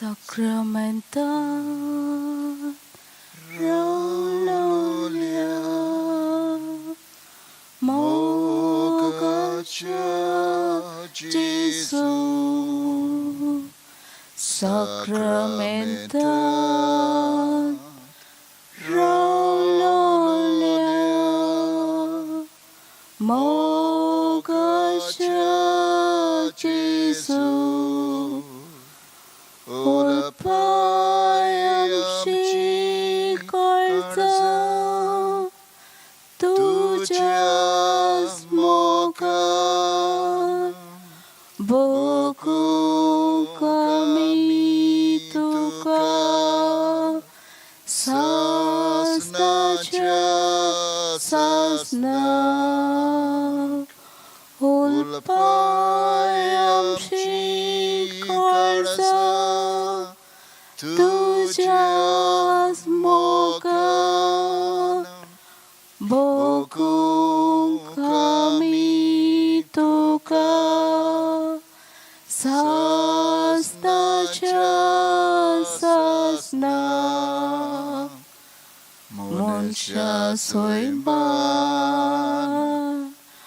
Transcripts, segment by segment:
Sacramental Rolia Mogacha Jesu Sacramental Rolia Mogacha Jesu Ulpayam Shikarza Tujas Moka Boku Kami Tuka Sasna Sasna Ulpayam Shikarza Tujas Moka Boku Kami Tuka Sasna Sasna Munsha Soimban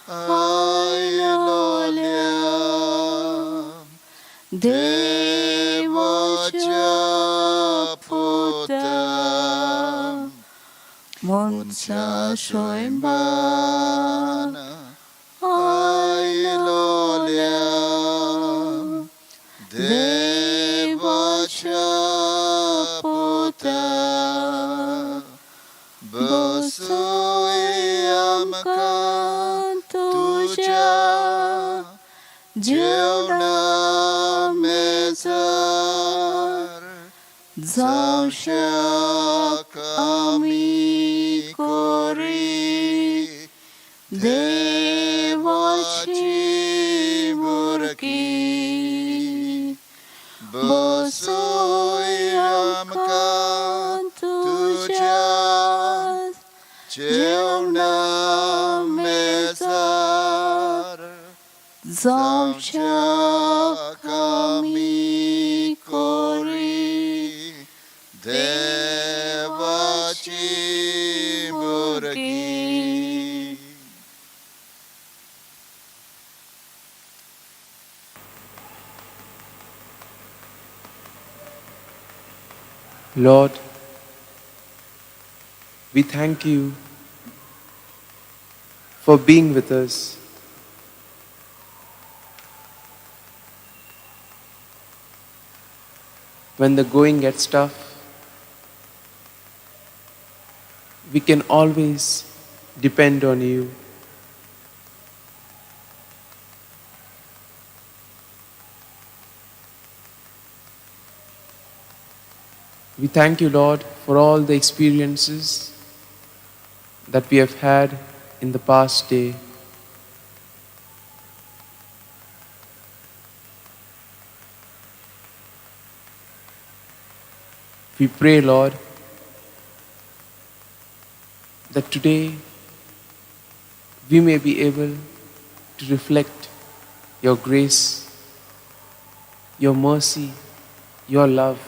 Ailolia Devacha Putam Munsha Soimban Ailolia Devacha Putam Bosuyam Kantuja Jeuna Mezar Zausha Kami Kori Devachi Burki Bosuyam Kantuja Jeuna Mezar Zausha Kami Kori Devachi Burki. Lord, we thank you for being with us. When the going gets tough, we can always depend on you. We thank you, Lord, for all the experiences that we have had in the past day. We pray, Lord, that today we may be able to reflect your grace, your mercy, your love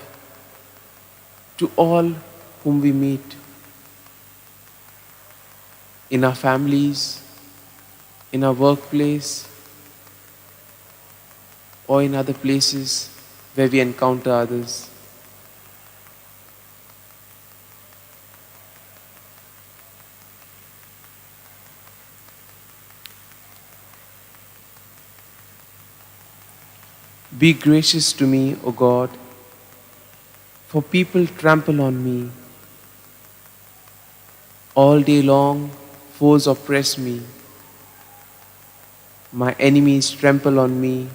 to all whom we meet in our families, in our workplace, or in other places where we encounter others. Be gracious to me, O God, for people trample on me. All day long, foes oppress me. My enemies trample on me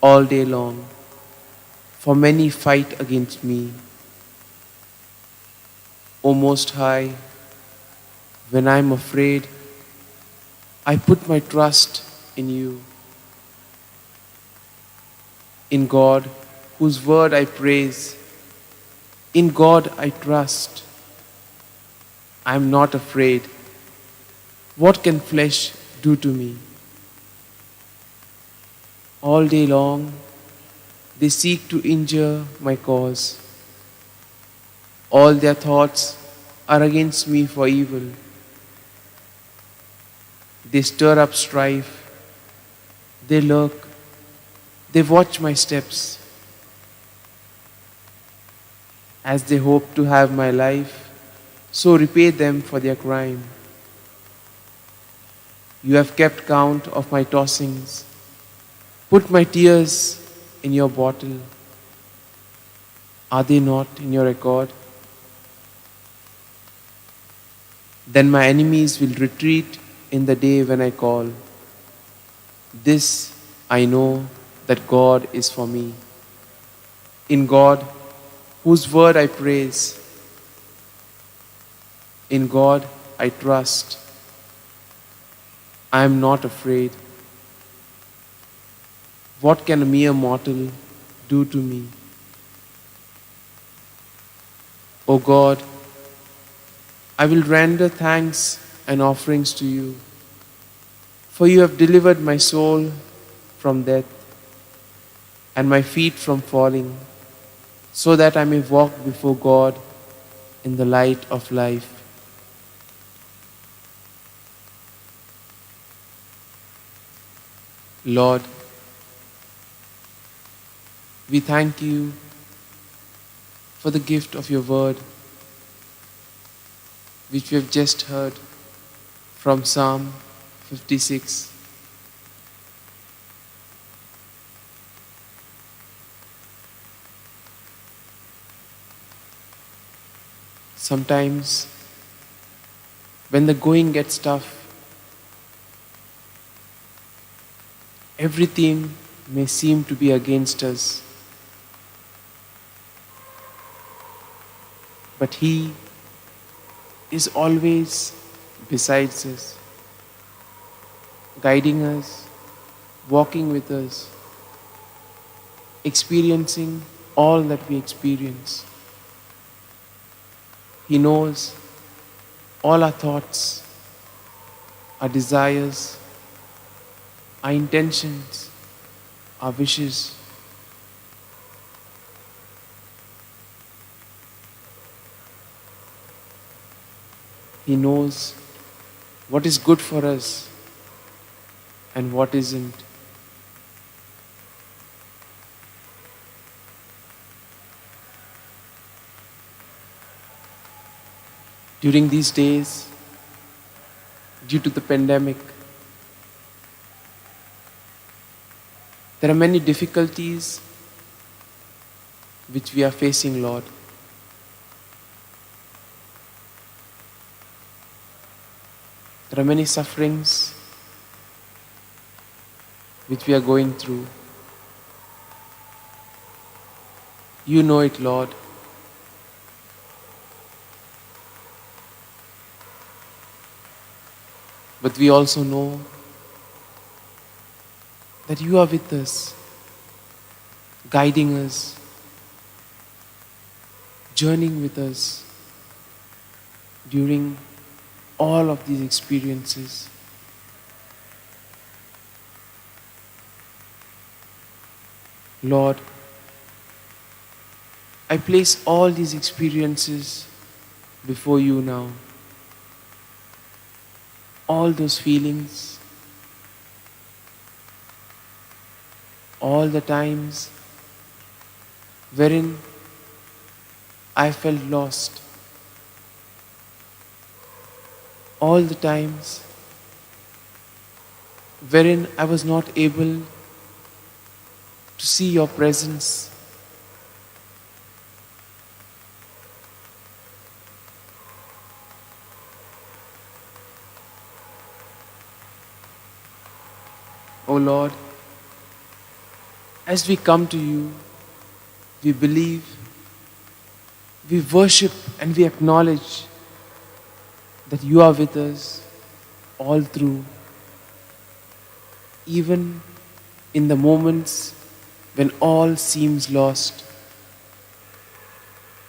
all day long, for many fight against me. O Most High, when I am afraid, I put my trust in you. In God, whose word I praise, in God I trust. I am not afraid. What can flesh do to me? All day long, They seek to injure my cause. All their thoughts are against me for evil. They stir up strife. They lurk. They watch my steps. As they hope to have my life, so repay them for their crime. You have kept count of my tossings. Put my tears in your bottle. Are they not in your record? Then my enemies will retreat in the day when I call. This I know, that God is for me. In God, whose word I praise. In God I trust. I am not afraid. What can a mere mortal do to me? O God, I will render thanks and offerings to you, for you have delivered my soul from death and my feet from falling, so that I may walk before God in the light of life. Lord, we thank you for the gift of your word, which we have just heard from Psalm 56. Sometimes, when the going gets tough, everything may seem to be against us. But He is always besides us, guiding us, walking with us, experiencing all that we experience. He knows all our thoughts, our desires, our intentions, our wishes. He knows what is good for us and what isn't. During these days, due to the pandemic, there are many difficulties which we are facing, Lord. There are many sufferings which we are going through. You know it, Lord. But we also know that you are with us, guiding us, journeying with us during all of these experiences. Lord, I place all these experiences before you now. All those feelings, all the times wherein I felt lost, all the times wherein I was not able to see your presence. O Lord, as we come to you, we believe, we worship and we acknowledge that you are with us all through, even in the moments when all seems lost,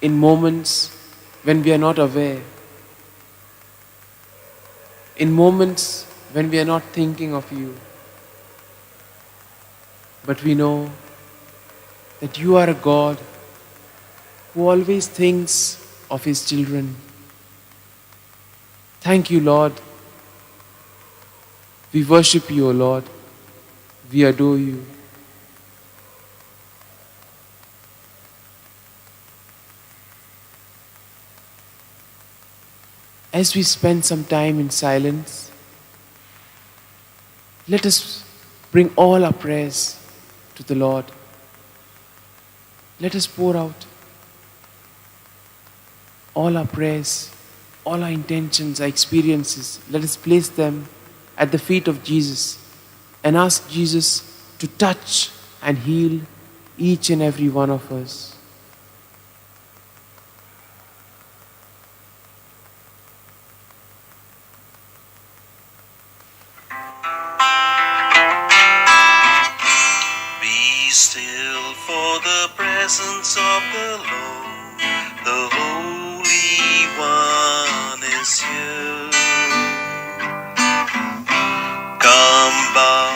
in moments when we are not aware, in moments when we are not thinking of you. But we know that you are a God who always thinks of his children. Thank you, Lord. We worship you, O Lord. We adore you. As we spend some time in silence, let us bring all our prayers to the Lord. Let us pour out all our prayers, all our intentions, our experiences. Let us place them at the feet of Jesus and ask Jesus to touch and heal each and every one of us. Be still for the presence of the Lord. The Holy One is here. Come bow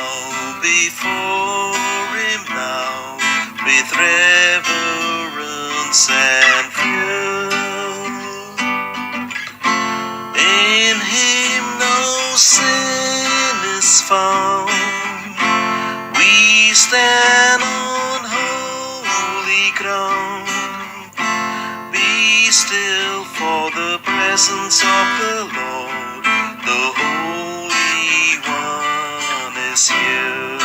before Him now with reverence and fear. In Him no sin is found. We stand on holy ground. Be still for the presence of the Lord. The Holy One is here.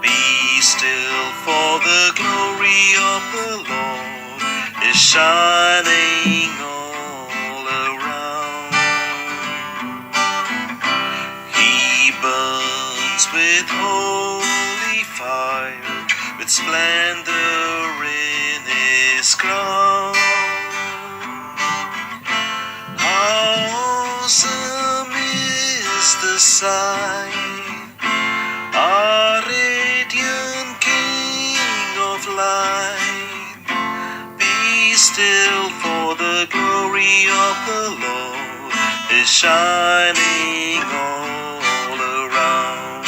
Be still for the glory of the Lord is shining all around. He burns with holy fire, with splendor in His crown. How awesome is the sight, our radiant King of light. Be still for the glory of the Lord is shining all around.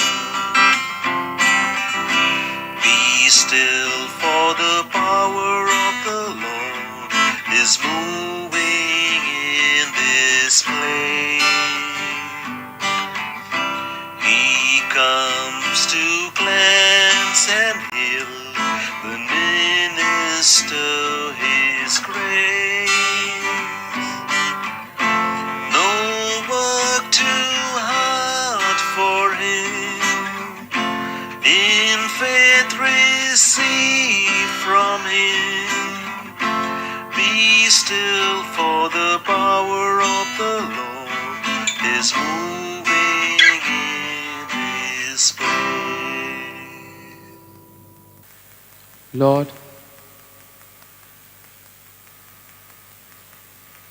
Be still for the power of the Lord is moving in this place. He comes to cleanse and heal, the minister His grace. No work too hard for Him. In faith receive from Him. Be still for the power of the Lord is moving in this place. Lord,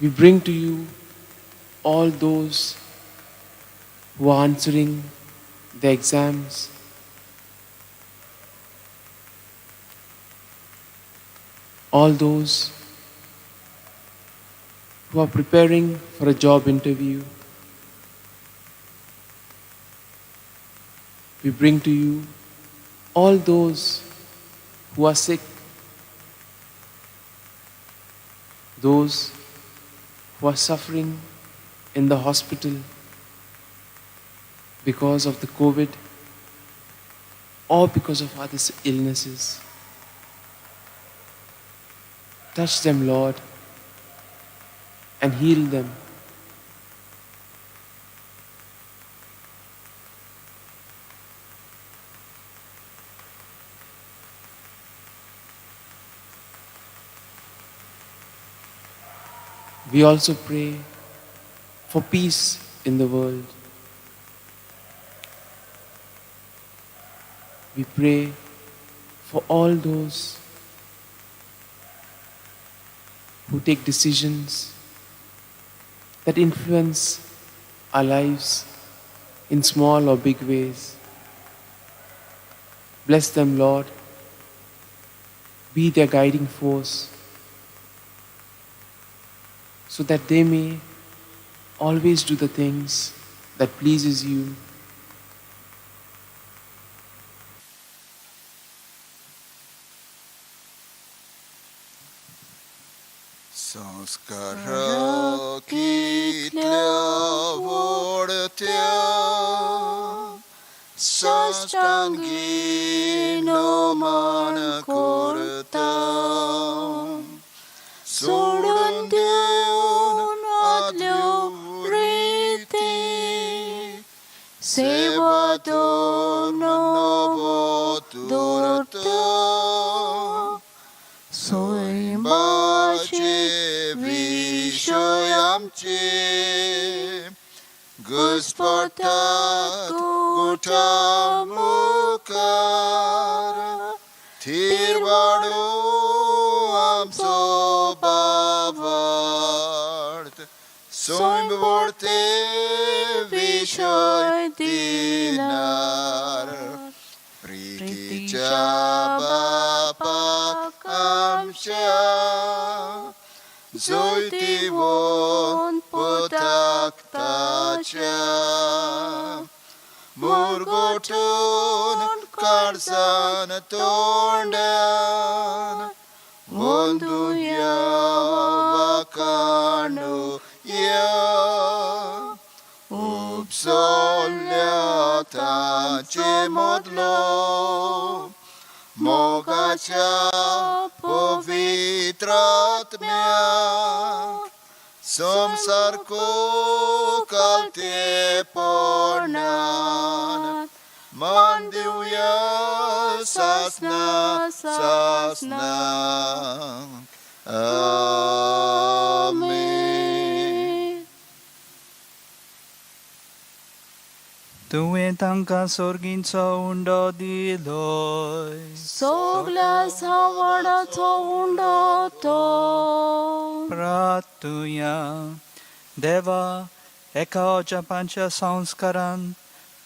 we bring to you all those who are answering the exams, all those who are preparing for a job interview. We bring to you all those who are sick, those who are suffering in the hospital because of the COVID or because of other illnesses. Touch them, Lord, and heal them. We also pray for peace in the world. We pray for all those who take decisions that influence our lives in small or big ways. Bless them, Lord. Be their guiding force, so that they may always do the things that pleases you. Скаракітля водтя, साष्टांगी मान करता, सोडून देऊन आदल्या रीती, सेवा दोन नवदुरता, स्वयंपाचे विषय आमचे, Господь गोठा मुखार, थीर वाढो आमचो बाबार्थ, स्वयंवरते विषय दिनार, प्रीतीच्या बापाक आमच्या, जोयतीवोन पोताकताच्या, मुरगोठून काळजान तोंड्यान, वंदुया वाकाणुया, उपसोल्या तांचे मोदलो, मोगाच्या पवित्रात्म्या, संसारको कालतेपणात, मान देऊया सासना सासना. आमेन. तुवें तांकां सोर्गींचो उंडो दिलोय, सगल्या सावडाचो उंडो तो. प्रार्थुया. देवा, एका जपांच्या संस्कारांत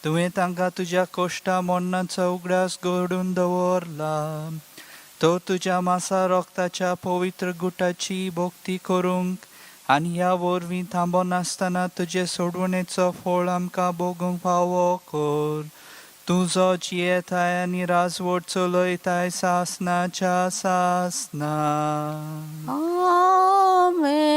तुवें तांकां तुज्या कोश्टा मोन्नाचो उगडास घडून दवरला. तो तुज्या मासा रोगताच्या पवित्र गुटाची भोक्ती करूंक आनी ह्या वरवीं थांबोन आसतना तुजे सोडवणेचो फळ आमकां भोगूंक फावो कर. तुजो जियेताय आनी राजवट चलयताय सासनाच्या सासना. आमेन.